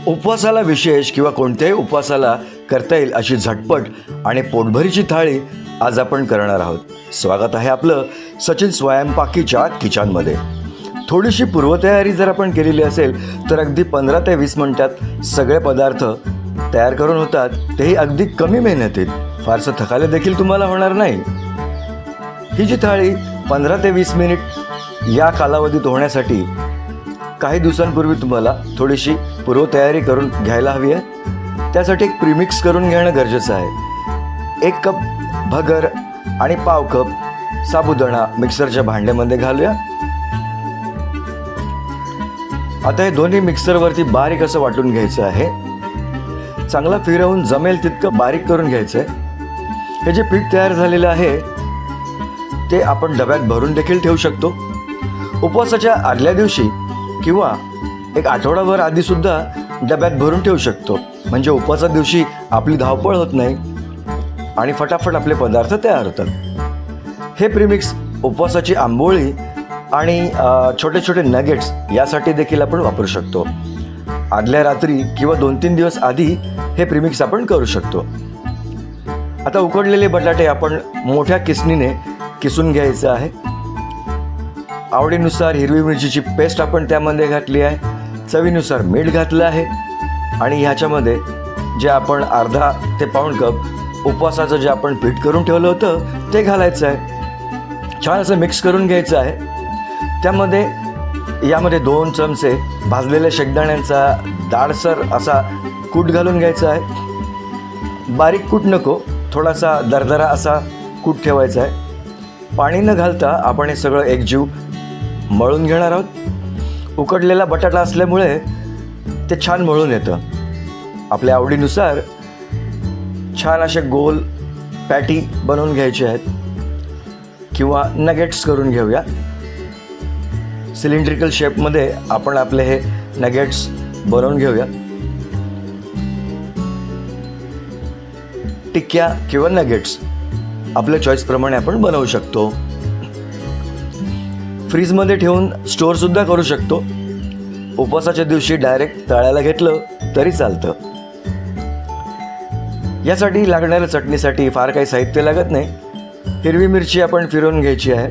उपवासाला विशेष किंवा कोणत्याही उपवासाला करता येईल अशी झटपट आणि पोटभरीची थाळी आज आपण करणार आहोत. स्वागत आहे आपलं सचिन स्वयंपाकीच्या किचनमध्ये. थोडीशी पूर्वतयारी जर आपण केलेली असेल तर अगदी 15 ते 20 मिनिटात सगळे पदार्थ तयार करून होतात, तेही अगदी कमी मेहनतीत. फारसं थकायला देखील तुम्हाला होणार नाही. ही जी थाळी 15 ते 20 मिनिट या कालावधीत होण्यासाठी काही दिवसांपूर्वी तुम्हाला थोडीशी पूर्वतयारी करून घ्यायला हवी आहे. त्यासाठी एक प्रीमिक्स करून घेणं गरजेचं आहे. 1 कप भगर आणि पाव कप साबुदाणा मिक्सरच्या भांड्यामध्ये घालूया. आता हे दोन्ही मिक्सरवरती बारीक असं वाटून घ्यायचं आहे. चांगला फिरवून जमेल तितकं बारीक करून घ्यायचं आहे. हे जे पीठ तयार झालेलं आहे ते आपण डब्यात भरून देखील ठेवू शकतो. उपवासाच्या आदल्या दिवशी किंवा एक आठवडाभर आधीसुद्धा डब्यात भरून ठेवू शकतो. म्हणजे उपवासा दिवशी आपली धावपळ होत नाही आणि फटाफट आपले पदार्थ तयार होतात. हे प्रीमिक्स उपवासाची आंबोळी आणि छोटे छोटे नगेट्स यासाठी देखील आपण वापरू शकतो. आदल्या रात्री किंवा 2-3 दिवस आधी हे प्रीमिक्स आपण करू शकतो. आता उकडलेले बटाटे आपण मोठ्या किसणीने किसून घ्यायचं आहे. आवडीनुसार हिरवी मिरचीची पेस्ट आपण त्यामध्ये घातली आहे. चवीनुसार मीठ घातलं आहे आणि ह्याच्यामध्ये जे आपण अर्धा ते पाऊण कप उपवासाचं जे आपण पीठ करून ठेवलं होतं ते घालायचं आहे. छान असं मिक्स करून घ्यायचं आहे. यामध्ये 2 चमचे भाजलेल्या शेंगदाण्यांचा दाळसर असा कूट घालून घ्यायचा आहे. बारीक कूट नको, थोडासा दरदरा असा कूट ठेवायचा आहे. पाणी न घालता आपण हे सगळं एकजीव मळून घेणार आहोत. उकडलेला बटाटा असल्यामुळे ते छान मळून येतं. आपल्या आवडीनुसार छान असे गोल पॅटी बनवून घ्यायचे आहेत किंवा नगेट्स करून घेऊया. सिलेंड्रिकल शेपमध्ये आपण आपले हे नगेट्स बनवून घेऊया. टिक्क्या किंवा नगेट्स आपल्या चॉईसप्रमाणे आपण बनवू शकतो. फ्रीजमध्ये ठेवून स्टोअरसुद्धा करू शकतो. उपवासाच्या दिवशी डायरेक्ट तळायला घेतलं तरी चालतं. यासाठी लागणाऱ्या चटणीसाठी फार काही साहित्य लागत नाही. हिरवी मिरची आपण फिरवून घ्यायची आहे.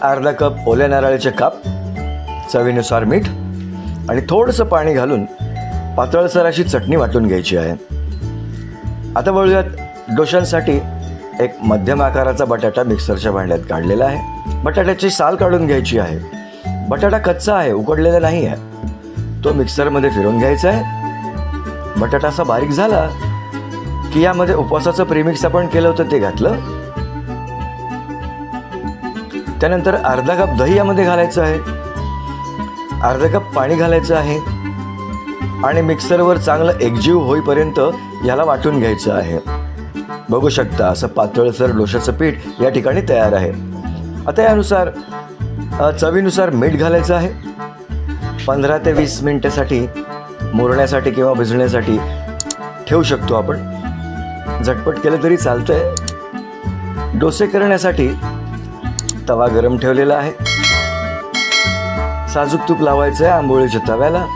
अर्धा कप ओल्या नारळाचे काप, चवीनुसार मीठ आणि थोडंसं पाणी घालून पातळसर अशी चटणी वाटून घ्यायची आहे. आता वळूयात डोशांसाठी. एक मध्यम आकाराचा बटाटा मिक्सरच्या भांड्यात काढलेला आहे. बटाट्याची साल काढून घ्यायची आहे. बटाटा कच्चा आहे, उकडलेला नाही आहे. तो मिक्सरमध्ये फिरवून घ्यायचा आहे. बटाटा असा बारीक झाला की यामध्ये उपवासाचं प्रीमिक्स आपण केलं होतं ते घातलं. त्यानंतर अर्धा कप दही यामध्ये घालायचं आहे. अर्धा कप पाणी घालायचं आहे आणि मिक्सरवर चांगलं एकजीव होईपर्यंत याला वाटून घ्यायचं आहे. बघू शकता असं पातळसर डोशाचं पीठ या ठिकाणी तयार आहे. आता यानुसार चवीनुसार मीठ घालायचं आहे. 15 ते 20 मिनिटासाठी मुरण्यासाठी किंवा भिजण्यासाठी ठेवू शकतो आपण. झटपट केलं तरी चालतंय. डोसे करण्यासाठी तवा गरम ठेवलेला आहे. साजूक तूप लावायचं आहे आंबोळीच्या तव्याला.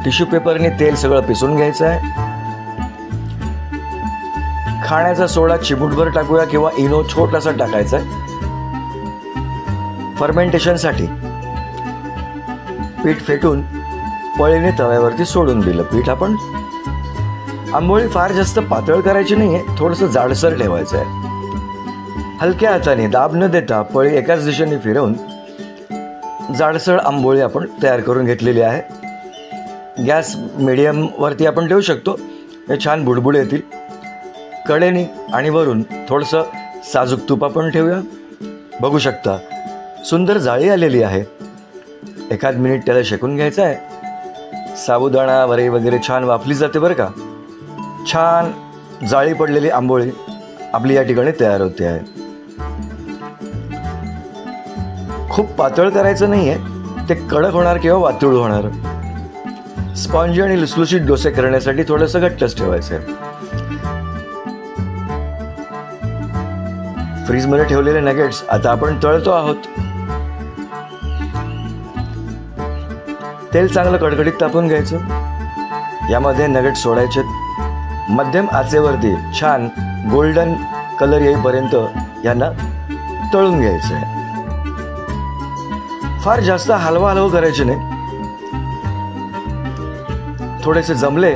टिश्यू पेपरने तेल सगळं पिसून घ्यायचं आहे. खाण्याचा सोडा चिमूटभर टाकूया किंवा इनो छोटासा टाकायचा आहे. फर्मेंटेशनसाठी पीठ फेटून पळीने तव्यावरती सोडून दिलं पीठ आपण. आंबोळी फार जास्त पातळ करायची नाही आहे, थोडंसं जाडसर ठेवायचं आहे. हलक्या हाताने दाब न देता पळी एकाच दिशेने फिरवून जाडसर आंबोळी आपण तयार करून घेतलेली आहे. गॅस मिडियमवरती आपण ठेवू शकतो. हे छान बुडबुड येतील. कडेने आणि वरून थोडंसं साजूक तूप आपण ठेवूया. बघू शकता सुंदर जाळी आलेली आहे. एखाद मिनिट त्याला शेकून घ्यायचं आहे. साबुदाणा वरई वगैरे छान वाफली जाते बरं का. छान जाळी पडलेली आंबोळी आपली या ठिकाणी तयार होते आहे. खूप पातळ करायचं नाही आहे, ते कडक होणार किंवा वातुळ होणार. स्पॉन्जी आणि लुसलुशीत डोसे करण्यासाठी थोडंसं घट्टच ठेवायचं आहे. फ्रीजमध्ये ठेवलेले नगेट्स आता आपण तळतो आहोत. तेल चांगलं कडकडीत तापून घ्यायचं. यामध्ये नगेट सोडायचे. मध्यम आचेवरती छान गोल्डन कलर येईपर्यंत यांना तळून घ्यायचं आहे. फार जास्त हलवा करायचे नाही. थोडेसे जमले,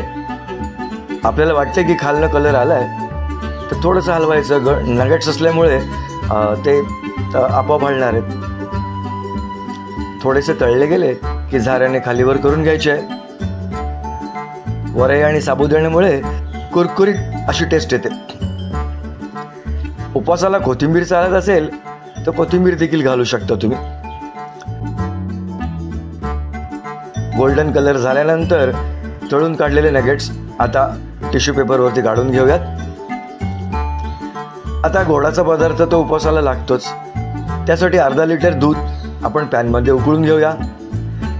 आपल्याला वाटते की खालनं कलर आलाय, तर थोडंसं हलवायचं. नगेट्स असल्यामुळे ते आपोआप हलणार आहेत. थोडेसे तळले गेले की झाऱ्याने खालीवर करून घ्यायचे. वरई आणि साबुदाण्यामुळे कुरकुरीत अशी टेस्ट येते. उपवासाला कोथिंबीर चालत असेल तर कोथिंबीर देखील घालू शकता तुम्ही. गोल्डन कलर झाल्यानंतर तळून काढलेले नगेट्स आता टिश्यू पेपरवरती काढून घेऊयात. आता गोडाचा पदार्थ तो उपवासाला लागतोच. त्यासाठी अर्धा लिटर दूध आपण पॅनमध्ये उकळून घेऊया.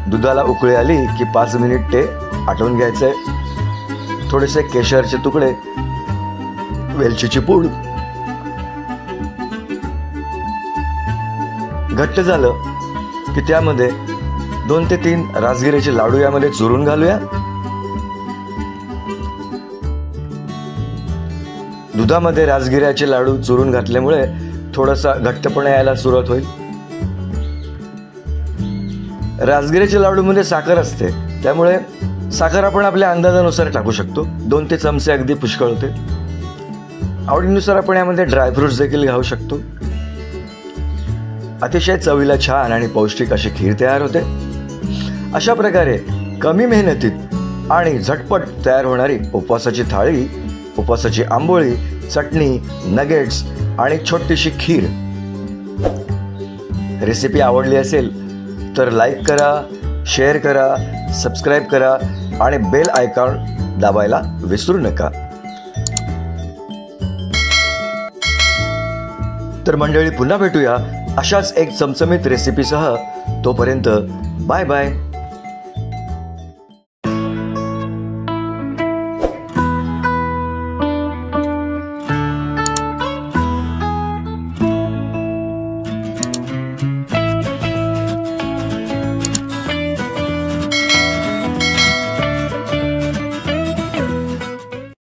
दुधाला उकळी आली की 5 मिनिट ते आटवून घ्यायचंय. थोडेसे केशरचे तुकडे, वेलचीची पूड. घट्ट झालं की त्यामध्ये 2 ते 3 राजगिऱ्याचे लाडू यामध्ये चुरून घालूया. दुधामध्ये राजगिऱ्याचे लाडू चुरून घातल्यामुळे थोडासा घट्टपणा यायला सुरुवात होईल. राजगिऱ्याच्या लाडूमध्ये साखर असते, त्यामुळे साखर आपण आपल्या अंदाजानुसार टाकू शकतो. 2 ते चमचे अगदी पुष्कळ होते. आवडीनुसार आपण यामध्ये ड्रायफ्रुट्स देखील घालू शकतो. अतिशय चवीला छान आणि पौष्टिक अशी खीर तयार होते. अशा प्रकारे कमी मेहनतीत आणि झटपट तयार होणारी उपवासाची थाळी, उपवासाची आंबोळी, चटणी, नगेट्स आणि छोटीशी खीर. रेसिपी आवडली असेल तर लाईक करा, शेअर करा, सबस्क्राईब करा आणि बेल आयकॉन दाबायला विसरू नका. तर मंडळी, पुन्हा भेटूया अशाच एक चमचमीत रेसिपीसह. तोपर्यंत बाय बाय.